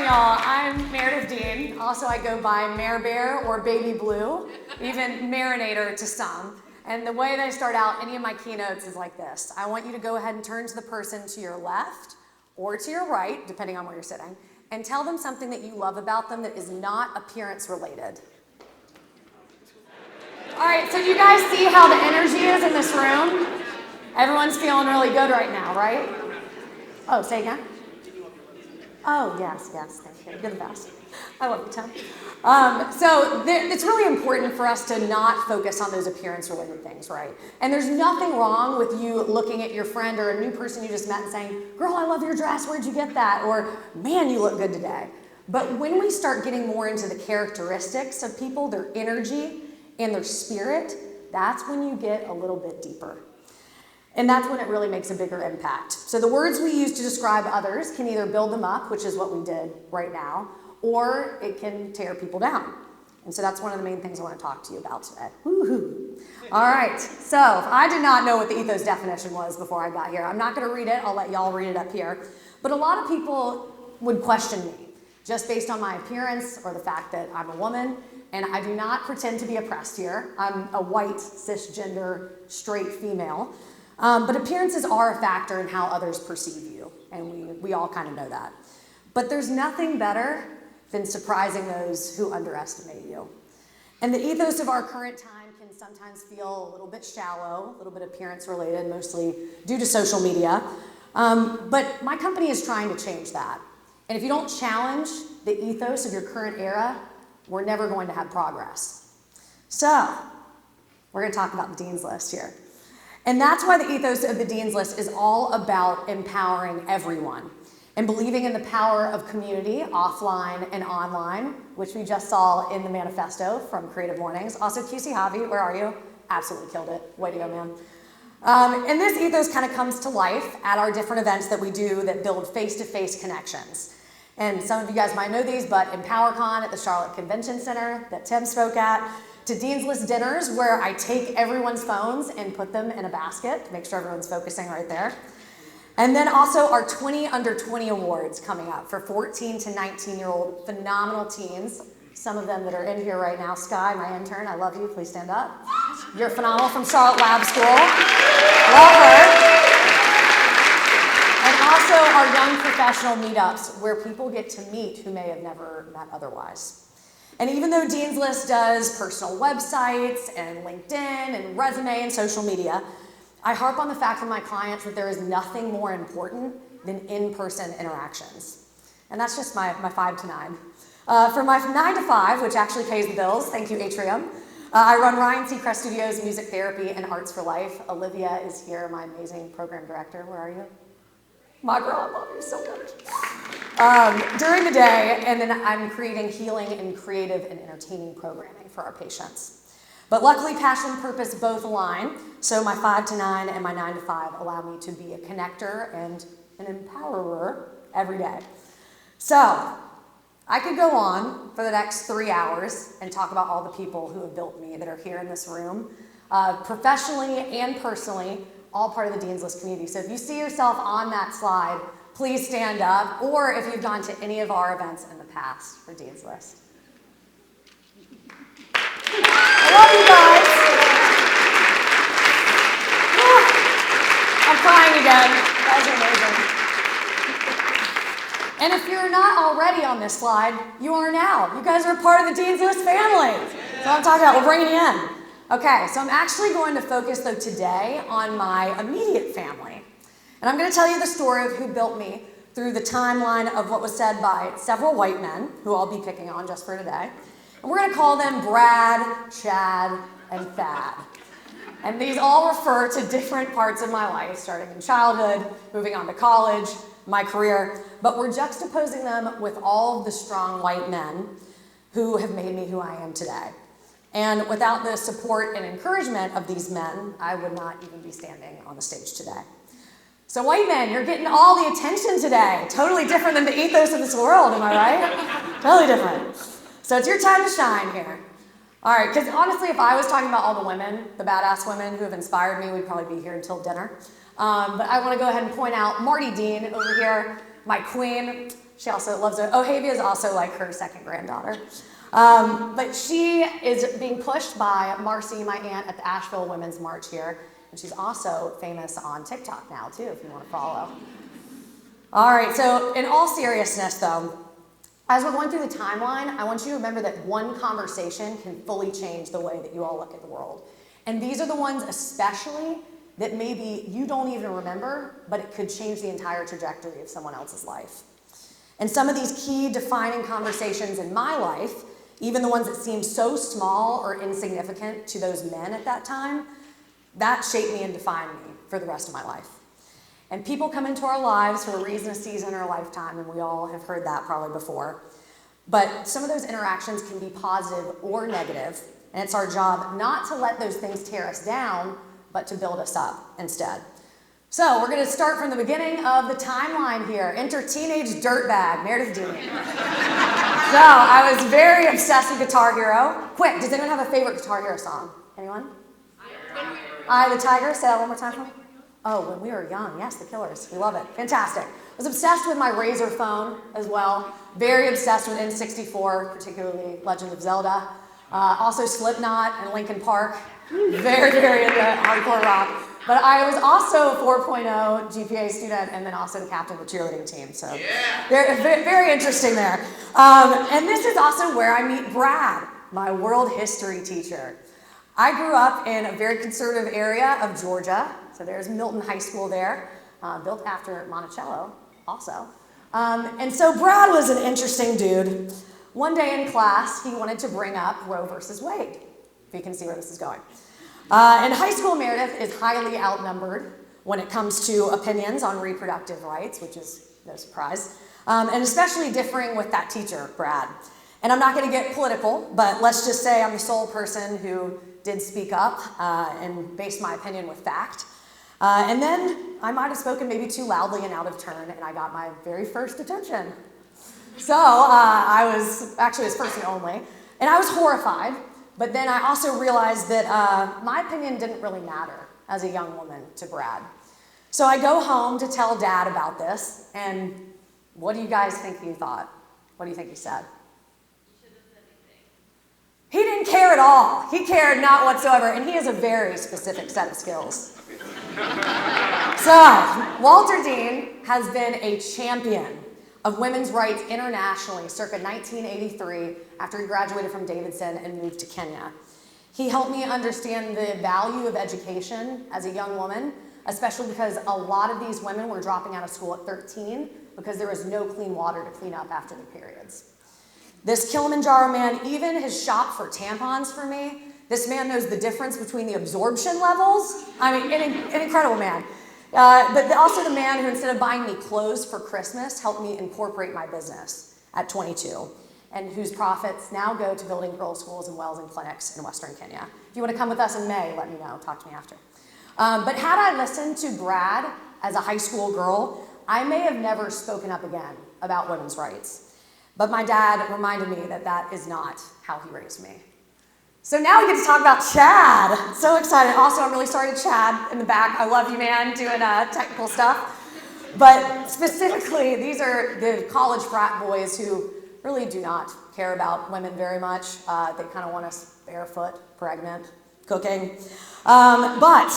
y'all. I'm Meredith Dean. Also, I go by Mare Bear or Baby Blue, even Marinator to some. And the way that I start out any of my keynotes is like this. I want you to go ahead and turn to the person to your left or to your right, depending on where you're sitting, and tell them something that you love about them that is not appearance related. All right, so you guys see how the energy is in this room? Everyone's feeling really good right now, right? Oh, say again? Oh, yes, thank you. You're the best. I love you, Tim. It's really important for us to not focus on those appearance-related things, right? And there's nothing wrong with you looking at your friend or a new person you just met and saying, girl, I love your dress, where'd you get that? Or, man, you look good today. But when we start getting more into the characteristics of people, their energy and their spirit, that's when you get a little bit deeper. And that's when it really makes a bigger impact. So the words we use to describe others can either build them up, which is what we did right now, or it can tear people down. And so that's one of the main things I want to talk to you about today. Woo-hoo. All right, so I did not know what the ethos definition was before I got here. I'm not going to read it. I'll let y'all read it up here. But a lot of people would question me just based on my appearance or the fact that I'm a woman. And I do not pretend to be oppressed here. I'm a white, cisgender, straight female. But appearances are a factor in how others perceive you, and we all kind of know that. But there's nothing better than surprising those who underestimate you. And the ethos of our current time can sometimes feel a little bit shallow, a little bit appearance related, mostly due to social media. But my company is trying to change that. And if you don't challenge the ethos of your current era, we're never going to have progress. So, we're going to talk about the Dean's List here. And that's why the ethos of the Dean's List is all about empowering everyone and believing in the power of community, offline and online, which we just saw in the manifesto from CreativeMornings. Also, QC Javi, where are you? Absolutely killed it. Way to go, man. And this ethos kind of comes to life at our different events that we do that build face-to-face connections. And some of you guys might know these, but EmpowerCon at the Charlotte Convention Center that Tim spoke at, to Dean's List dinners where I take everyone's phones and put them in a basket to make sure everyone's focusing right there. And then also our 20 Under 20 awards coming up for 14 to 19-year-old phenomenal teens. Some of them that are in here right now. Sky, my intern, I love you. Please stand up. You're phenomenal from Charlotte Lab School. Love her. And also our young professional meetups where people get to meet who may have never met otherwise. And even though Dean's List does personal websites and LinkedIn and resume and social media, I harp on the fact for my clients that there is nothing more important than in-person interactions. And that's just my 5 to 9. For my 9 to 5, which actually pays the bills, thank you, Atrium, I run Ryan Seacrest Studios, Music Therapy, and Arts for Life. Olivia is here, my amazing program director. Where are you? My girl, I love you so much. During the day, and then I'm creating healing and creative and entertaining programming for our patients. But luckily, passion and purpose both align, so my 5 to 9 and my 9 to 5 allow me to be a connector and an empowerer every day. So, I could go on for the next 3 hours and talk about all the people who have built me that are here in this room, professionally and personally, all part of the Dean's List community. So if you see yourself on that slide, please stand up, or if you've gone to any of our events in the past for Dean's List. I love you guys. I'm crying again. You guys are amazing. And if you're not already on this slide, you are now. You guys are part of the Dean's List family. That's what I'm talking about. We're bringing you in. Okay, so I'm actually going to focus, though, today on my immediate family. And I'm going to tell you the story of who built me through the timeline of what was said by several white men, who I'll be picking on just for today. And we're going to call them Brad, Chad, and Thad. And these all refer to different parts of my life, starting in childhood, moving on to college, my career. But we're juxtaposing them with all of the strong white men who have made me who I am today. And without the support and encouragement of these men, I would not even be standing on the stage today. So white men, you're getting all the attention today. Totally different than the ethos of this world, am I right? Totally different. So it's your time to shine here. All right, because honestly, if I was talking about all the women, the badass women who have inspired me, we'd probably be here until dinner. But I want to go ahead and point out Marty Dean over here, my queen. She also loves it. Ohavia is also like her second granddaughter. But she is being pushed by Marcy, my aunt, at the Asheville Women's March here. And she's also famous on TikTok now, too, if you want to follow. All right, so in all seriousness, though, as we're going through the timeline, I want you to remember that one conversation can fully change the way that you all look at the world. And these are the ones especially that maybe you don't even remember, but it could change the entire trajectory of someone else's life. And some of these key defining conversations in my life, even the ones that seem so small or insignificant to those men at that time, that shaped me and defined me for the rest of my life. And people come into our lives for a reason, a season, or a lifetime, and we all have heard that probably before. But some of those interactions can be positive or negative, and it's our job not to let those things tear us down, but to build us up instead. So we're going to start from the beginning of the timeline here. Enter teenage dirtbag, Meredith Dean. So I was very obsessed with Guitar Hero. Quick, does anyone have a favorite Guitar Hero song? Anyone? Eye of the Tiger. Say that one more time for me. Oh, When We Were Young. Yes, The Killers. We love it. Fantastic. I was obsessed with my Razor phone as well. Very obsessed with N64, particularly Legend of Zelda. Also Slipknot and Linkin Park. Very, very into hardcore rock. But I was also a 4.0 GPA student and then also the captain of the cheerleading team. So very, very interesting there. And this is also where I meet Brad, my world history teacher. I grew up in a very conservative area of Georgia. So there's Milton High School there, built after Monticello also. And so Brad was an interesting dude. One day in class, he wanted to bring up Roe versus Wade, if you can see where this is going. In high school, Meredith is highly outnumbered when it comes to opinions on reproductive rights, which is no surprise, and especially differing with that teacher, Brad. And I'm not going to get political, but let's just say I'm the sole person who did speak up and based my opinion with fact. And then I might have spoken maybe too loudly and out of turn, and I got my very first detention. So I was actually his first and only, and I was horrified. But then I also realized that my opinion didn't really matter as a young woman to Brad. So I go home to tell Dad about this, and what do you guys think he thought? What do you think he said? You shouldn't have said anything. He didn't care at all. He cared not whatsoever, and he has a very specific set of skills. So, Walter Dean has been a champion of women's rights internationally circa 1983 after he graduated from Davidson and moved to Kenya. He helped me understand the value of education as a young woman, especially because a lot of these women were dropping out of school at 13 because there was no clean water to clean up after their periods. This Kilimanjaro man even has shopped for tampons for me. This man knows the difference between the absorption levels. I mean, an incredible man. But also the man who, instead of buying me clothes for Christmas, helped me incorporate my business at 22, and whose profits now go to building girls' schools and wells and clinics in Western Kenya. If you want to come with us in May, let me know. Talk to me after. But had I listened to Brad as a high school girl, I may have never spoken up again about women's rights. But my dad reminded me that that is not how he raised me. So now we get to talk about Chad. So excited. Also, I'm really sorry to Chad in the back. I love you, man, doing technical stuff. But specifically, these are the college frat boys who really do not care about women very much. They kind of want us barefoot, pregnant, cooking. But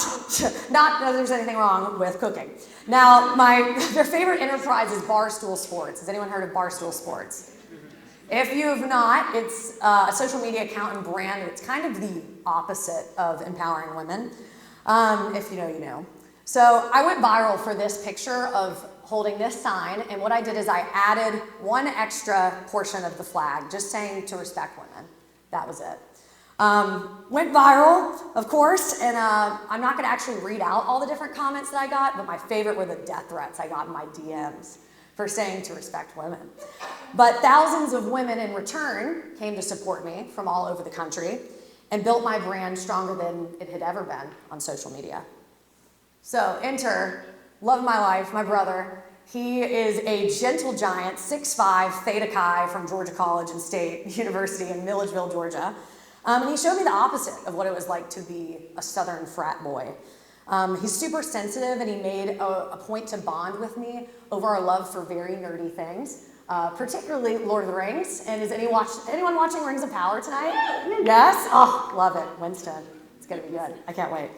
not that there's anything wrong with cooking. Now, their favorite enterprise is Barstool Sports. Has anyone heard of Barstool Sports? If you have not, it's a social media account and brand. It's kind of the opposite of empowering women. If you know, you know. So I went viral for this picture of holding this sign, and what I did is I added one extra portion of the flag, just saying to respect women. That was it. Went viral, of course, and I'm not gonna actually read out all the different comments that I got, but my favorite were the death threats I got in my DMs for saying to respect women. But thousands of women in return came to support me from all over the country and built my brand stronger than it had ever been on social media. So enter, love of my life, my brother. He is a gentle giant, 6'5", Theta Chi from Georgia College and State University in Milledgeville, Georgia. And he showed me the opposite of what it was like to be a Southern frat boy. He's super sensitive, and he made a point to bond with me over our love for very nerdy things. particularly Lord of the Rings. And is anyone watching Rings of Power tonight? Yes? Oh, love it. Winston. It's going to be good. I can't wait.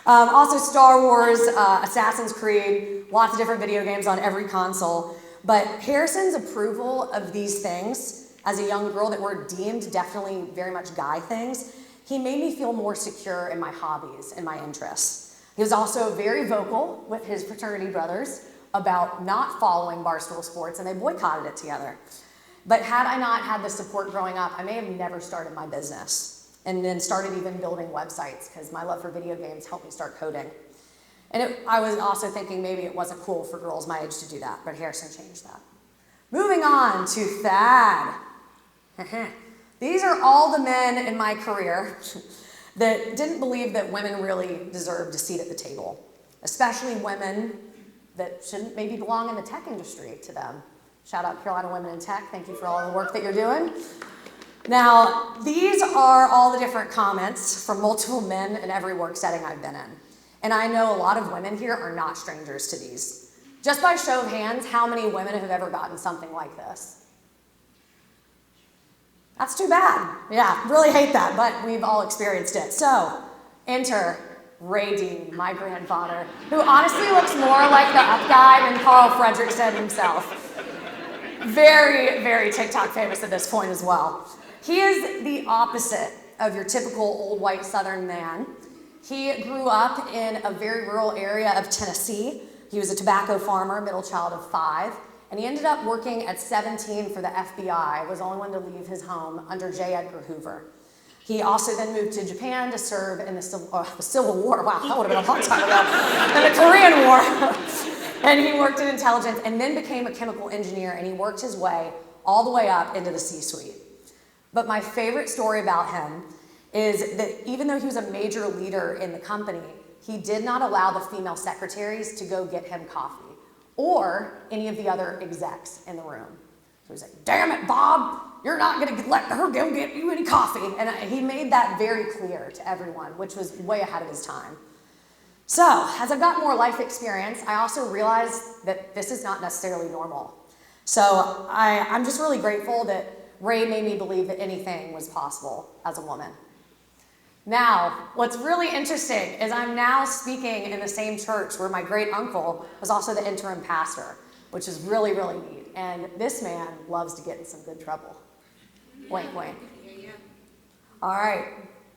Also Star Wars, Assassin's Creed, lots of different video games on every console. But Harrison's approval of these things as a young girl that were deemed definitely very much guy things, he made me feel more secure in my hobbies and my interests. He was also very vocal with his fraternity brothers about not following Barstool Sports, and they boycotted it together. But had I not had the support growing up, I may have never started my business and then started even building websites because my love for video games helped me start coding. And I was also thinking maybe it wasn't cool for girls my age to do that, but Harrison changed that. Moving on to Thad. These are all the men in my career that didn't believe that women really deserved a seat at the table, especially women that shouldn't maybe belong in the tech industry to them. Shout out Carolina Women in Tech. Thank you for all the work that you're doing. Now, these are all the different comments from multiple men in every work setting I've been in. And I know a lot of women here are not strangers to these. Just by show of hands, how many women have ever gotten something like this? That's too bad. Yeah, really hate that, but we've all experienced it. So, enter Ray Dean, my grandfather, who honestly looks more like the up guy than Carl Fredrickson himself. Very, very TikTok famous at this point as well. He is the opposite of your typical old white Southern man. He grew up in a very rural area of Tennessee. He was a tobacco farmer, middle child of 5, and he ended up working at 17 for the FBI, was the only one to leave his home under J. Edgar Hoover. He also then moved to Japan to serve in the Civil War. Wow, that would have been a long time ago. And the Korean War. And he worked in intelligence and then became a chemical engineer, and he worked his way all the way up into the C-suite. But my favorite story about him is that even though he was a major leader in the company, he did not allow the female secretaries to go get him coffee or any of the other execs in the room. So he's like, damn it, Bob, you're not gonna let her go get you any coffee. And he made that very clear to everyone, which was way ahead of his time. So as I've got more life experience, I also realized that this is not necessarily normal. So I'm just really grateful that Ray made me believe that anything was possible as a woman. Now, what's really interesting is I'm now speaking in the same church where my great uncle was also the interim pastor, which is really, really neat. And this man loves to get in some good trouble. Wink, wink. All right,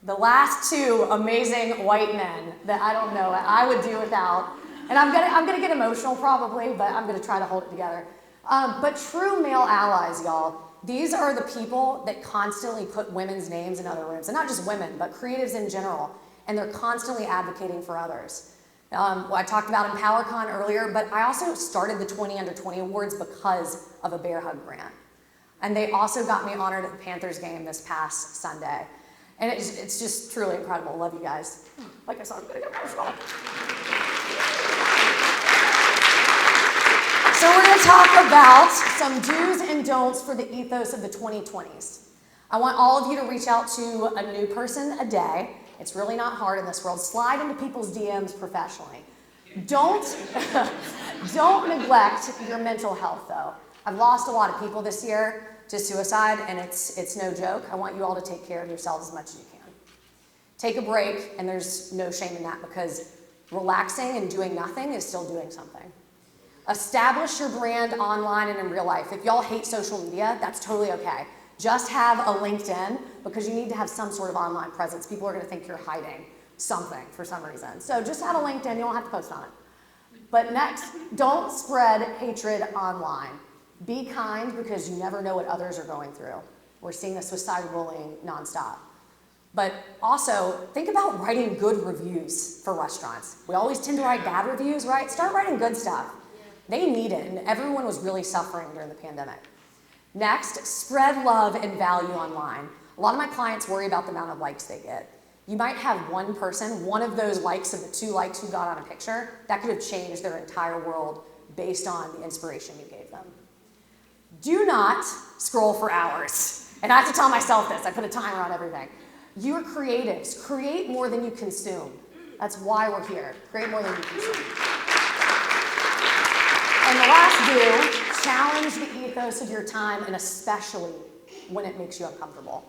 the last two amazing white men that I don't know I would do without, and I'm gonna get emotional probably, but I'm gonna try to hold it together. But true male allies, y'all. These are the people that constantly put women's names in other rooms, and not just women, but creatives in general, and they're constantly advocating for others. I talked about EmpowerCon earlier, but I also started the 20 Under 20 Awards because of a Bear Hug grant. And they also got me honored at the Panthers game this past Sunday. And it's just truly incredible. Love you guys. Like I said, I'm gonna get emotional. So we're going to talk about some do's and don'ts for the ethos of the 2020s. I want all of you to reach out to a new person a day. It's really not hard in this world. Slide into people's DMs professionally. Don't neglect your mental health, though. I've lost a lot of people this year to suicide, and it's no joke. I want you all to take care of yourselves as much as you can. Take a break, and there's no shame in that because relaxing and doing nothing is still doing something. Establish your brand online and in real life. If y'all hate social media, that's totally okay. Just have a LinkedIn because you need to have some sort of online presence. People are going to think you're hiding something for some reason. So just have a LinkedIn. You don't have to post on it. But next, don't spread hatred online. Be kind because you never know what others are going through. We're seeing this with cyberbullying nonstop. But also, think about writing good reviews for restaurants. We always tend to write bad reviews, right? Start writing good stuff. They need it, and everyone was really suffering during the pandemic. Next, spread love and value online. A lot of my clients worry about the amount of likes they get. You might have one person, one of those likes of the 2 likes you got on a picture, that could have changed their entire world based on the inspiration you gave them. Do not scroll for hours. And I have to tell myself this, I put a timer on everything. You are creatives. Create more than you consume. That's why we're here. Create more than you consume. And the last do, Challenge the ethos of your time, and especially when it makes you uncomfortable.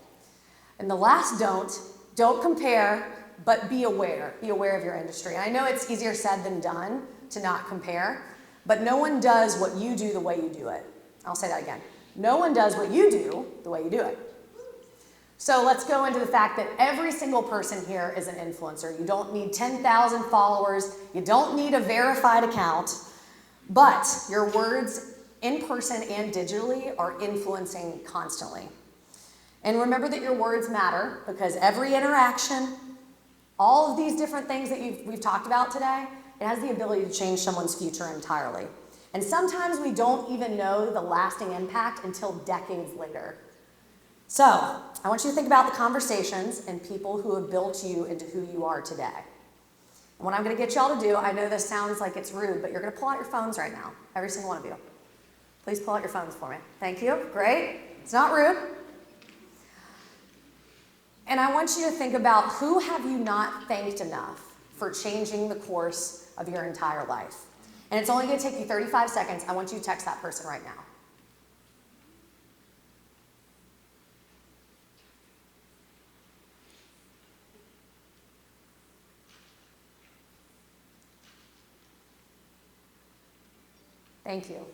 And the last don't compare, but be aware. Be aware of your industry. And I know it's easier said than done to not compare, but no one does what you do the way you do it. I'll say that again. No one does what you do the way you do it. So let's go into the fact that every single person here is an influencer. You don't need 10,000 followers. You don't need a verified account. But your words in person and digitally are influencing constantly. And remember that your words matter, because every interaction, all of these different things that we've talked about today, it has the ability to change someone's future entirely. And sometimes we don't even know the lasting impact until decades later. So, I want you to think about the conversations and people who have built you into who you are today. And what I'm going to get y'all to do, I know this sounds like it's rude, but you're going to pull out your phones right now, every single one of you. Please pull out your phones for me. Thank you. Great. It's not rude. And I want you to think about, who have you not thanked enough for changing the course of your entire life? And it's only going to take you 35 seconds. I want you to text that person right now. Thank you.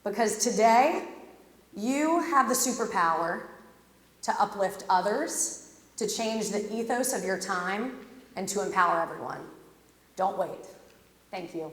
Because today, you have the superpower to uplift others, to change the ethos of your time, and to empower everyone. Don't wait. Thank you.